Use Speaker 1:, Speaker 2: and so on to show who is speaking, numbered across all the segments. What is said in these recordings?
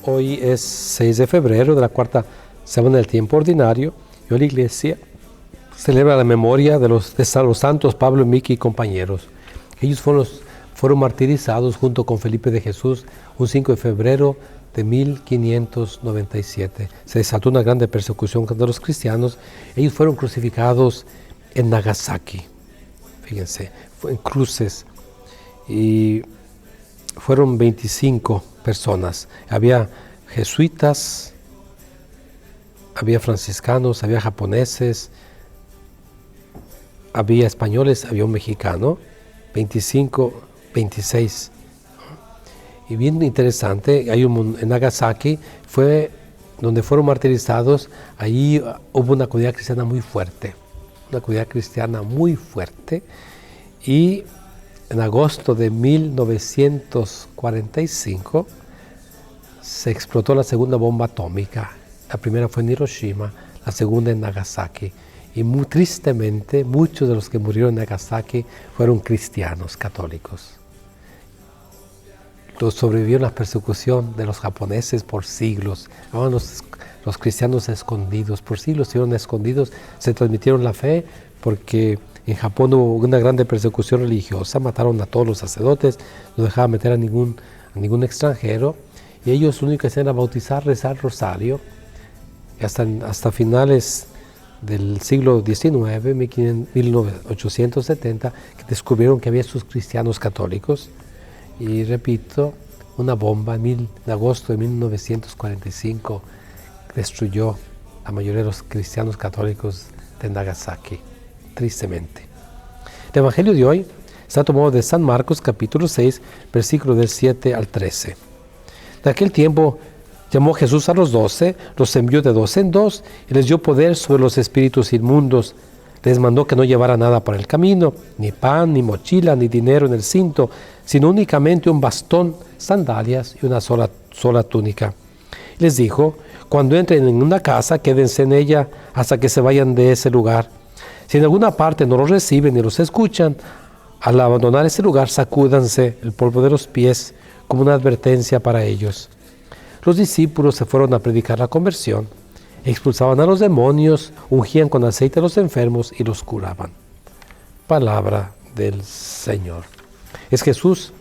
Speaker 1: Hoy es 6 de febrero de la cuarta semana del tiempo ordinario y hoy la Iglesia celebra la memoria de los santos Pablo, Miki y compañeros. Ellos fueron martirizados junto con Felipe de Jesús un 5 de febrero de 1597. Se desató una grande persecución contra los cristianos. Ellos fueron crucificados en Nagasaki. Fíjense, en cruces. Y fueron 25 personas. Había jesuitas, había franciscanos, había japoneses, había españoles, había un mexicano, 25, 26. Y bien interesante, en Nagasaki fue donde fueron martirizados. Ahí hubo una comunidad cristiana muy fuerte, y en agosto de 1945 se explotó la segunda bomba atómica. La primera fue en Hiroshima, la segunda en Nagasaki. Y muy tristemente, muchos de los que murieron en Nagasaki fueron cristianos católicos. Sobrevivieron la persecución de los japoneses por siglos. Los cristianos escondidos, por siglos estuvieron escondidos, se transmitieron la fe porque en Japón hubo una grande persecución religiosa, mataron a todos los sacerdotes, no dejaban meter a ningún extranjero, y ellos lo único que hacían era bautizar, rezar el rosario. Y hasta finales del siglo XIX, 1870, que descubrieron que había estos cristianos católicos. Y repito, una bomba en agosto de 1945 destruyó la mayoría de los cristianos católicos de Nagasaki, tristemente. El Evangelio de hoy está tomado de San Marcos, capítulo 6, versículo del 7 al 13. En aquel tiempo llamó Jesús a los 12, los envió de 2 en 2 y les dio poder sobre los espíritus inmundos. Les mandó que no llevara nada para el camino, ni pan, ni mochila, ni dinero en el cinto, sino únicamente un bastón, sandalias y una sola túnica. Les dijo: cuando entren en una casa, quédense en ella hasta que se vayan de ese lugar. Si en alguna parte no los reciben ni los escuchan, al abandonar ese lugar, sacúdanse el polvo de los pies como una advertencia para ellos. Los discípulos se fueron a predicar la conversión. Expulsaban a los demonios, ungían con aceite a los enfermos y los curaban. Palabra del Señor. Es Jesús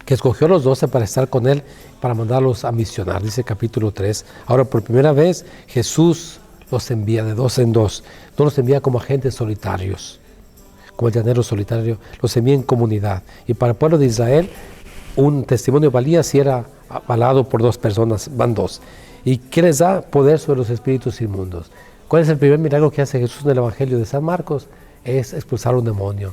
Speaker 1: que escogió a los 12 para estar con Él, para mandarlos a misionar, dice capítulo 3. Ahora, por primera vez, Jesús los envía de 2 en 2. No los envía como agentes solitarios, como el llanero solitario, los envía en comunidad. Y para el pueblo de Israel, un testimonio valía si era avalado por 2 personas, van 2. ¿Y qué les da? Poder sobre los espíritus inmundos. ¿Cuál es el primer milagro que hace Jesús en el Evangelio de San Marcos? Es expulsar un demonio.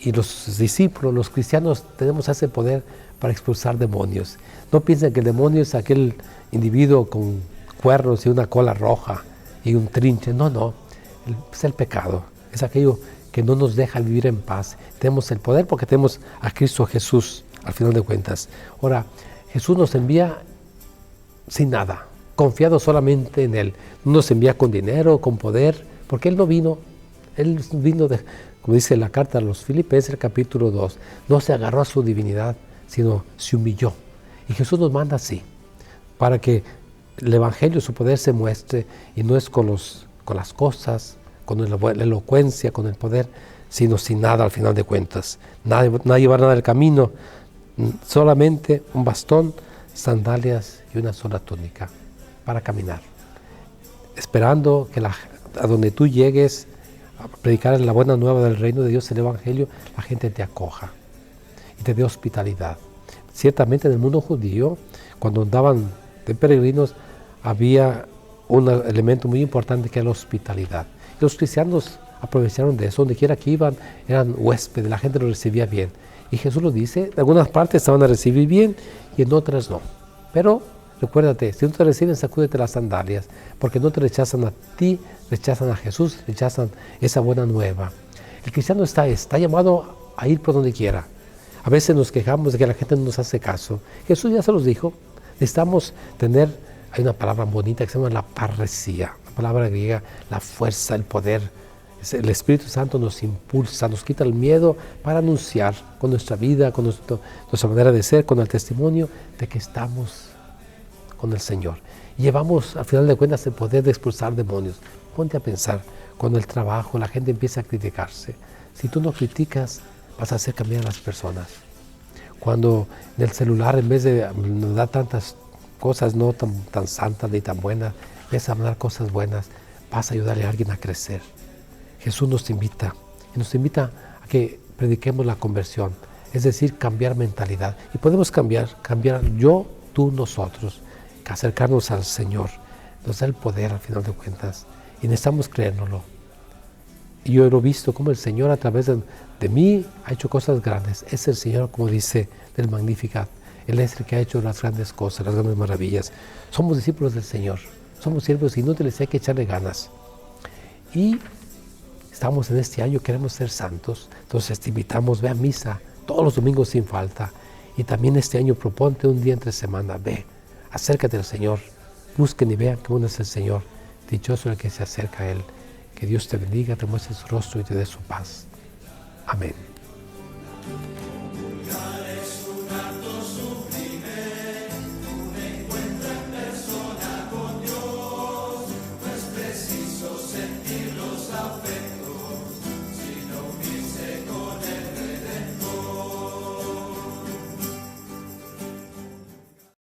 Speaker 1: Y los discípulos, los cristianos, tenemos ese poder para expulsar demonios. No piensen que el demonio es aquel individuo con cuernos y una cola roja y un trinche. No. Es el pecado. Es aquello que no nos deja vivir en paz. Tenemos el poder porque tenemos a Cristo Jesús, al final de cuentas. Ahora, Jesús nos envía sin nada, confiado solamente en Él. No nos envía con dinero, con poder, porque Él no vino. Él vino, como dice la carta a los Filipenses, el capítulo 2, no se agarró a su divinidad, sino se humilló. Y Jesús nos manda así, para que el Evangelio, su poder se muestre, y no es con las cosas, con la elocuencia, con el poder, sino sin nada al final de cuentas. Nada llevar nada del camino, solamente un bastón, sandalias y una sola túnica para caminar, esperando que a donde tú llegues a predicar la buena nueva del reino de Dios, el Evangelio, la gente te acoja y te dé hospitalidad. Ciertamente en el mundo judío, cuando andaban de peregrinos, había un elemento muy importante que era la hospitalidad. Y los cristianos aprovecharon de eso. Donde quiera que iban, eran huéspedes, la gente los recibía bien. Y Jesús lo dice: en algunas partes estaban a recibir bien y en otras no. Pero recuérdate, si no te reciben, sacúdete las sandalias, porque no te rechazan a ti, rechazan a Jesús, rechazan esa buena nueva. El cristiano está llamado a ir por donde quiera. A veces nos quejamos de que la gente no nos hace caso. Jesús ya se los dijo. Necesitamos hay una palabra bonita que se llama la parresía, la palabra griega, la fuerza, el poder. El Espíritu Santo nos impulsa, nos quita el miedo para anunciar con nuestra vida, con nuestra manera de ser, con el testimonio de que estamos con el Señor. Y llevamos, al final de cuentas, el poder de expulsar demonios. Ponte a pensar, cuando el trabajo, la gente empieza a criticarse. Si tú no criticas, vas a hacer cambiar a las personas. Cuando en el celular, en vez de nos da tantas cosas no tan santas ni tan buenas, en vez de hablar cosas buenas, vas a ayudarle a alguien a crecer. Jesús nos invita, y nos invita a que prediquemos la conversión, es decir, cambiar mentalidad. Y podemos cambiar yo, tú, nosotros, acercarnos al Señor. Nos da el poder al final de cuentas y necesitamos creérnoslo. Y yo lo he visto como el Señor a través de mí ha hecho cosas grandes. Es el Señor, como dice del Magnificat. Él es el que ha hecho las grandes cosas, las grandes maravillas. Somos discípulos del Señor. Somos siervos inútiles, hay que echarle ganas. Y estamos en este año, queremos ser santos. Entonces te invitamos, ve a misa todos los domingos sin falta. Y también este año proponte un día entre semana. Ve, acércate al Señor. Busquen y vean que uno es el Señor. Dichoso el que se acerca a Él. Que Dios te bendiga, te muestre su rostro y te dé su paz. Amén.